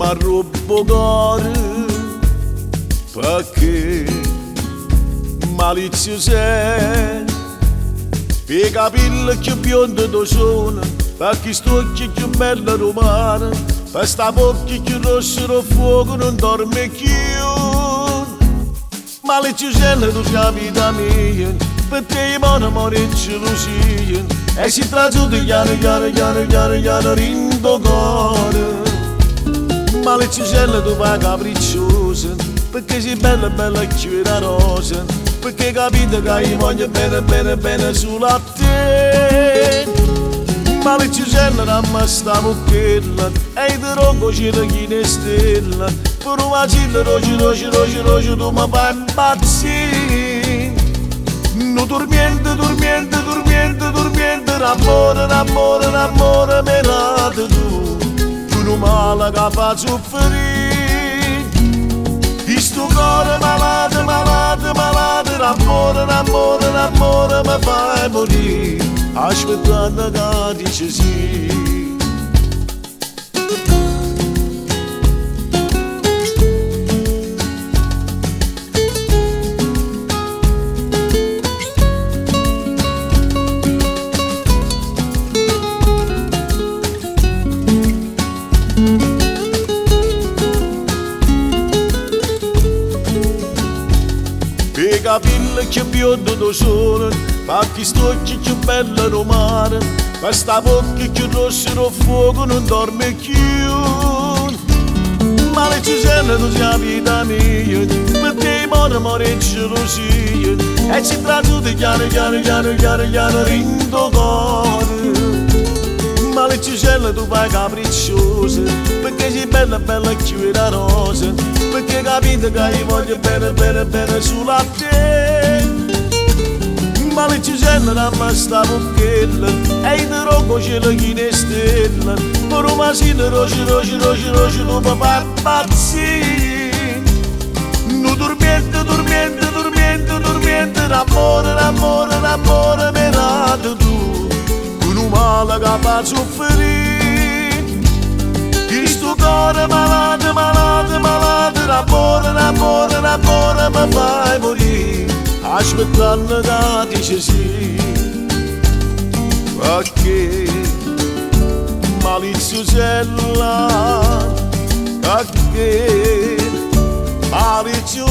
mi rubo cuore perché malizioso è per capire che biondo tu sono per questi occhi più belli romani per sta bocca che rossero fuoco non dorme più malizioso tu sei la vita mia per te buona amore gelosia e si tragiuta chiaro rindo cuore malizioso tu vai capricciosa perché sei bella più da rosa perché capite che io voglio bene sulla te malizioso da me sta bocchella e ti ronco c'è chi ne stella per un vacillo roci tu mi fai impazzire non dormiente l'amore me l'ha tu non male che fa soffrire questo cuore malato l'amore mi fai morire aspettando che dice sì per capire che biondo tu sono per questi occhi più belli romani per sta bocca che rossero fuoco non dorme più malizioso tu sei la vita mia per te buona amore gelosia e ci tragiuta chiaro rindo cuore malizioso tu vai capricciosa perché sei bella più da rosa perché capite che io voglio bene sulla te malizioso da me sta bocchella e ti ronco c'è chi ne stella per un vacillo roci tu mi fai impazzire non dormiente l'amore me l'ha tu con un male che fa soffrire questo cuore malato l'amore mi fai morire aspettando che dice sì perché maliziosella perché malizioso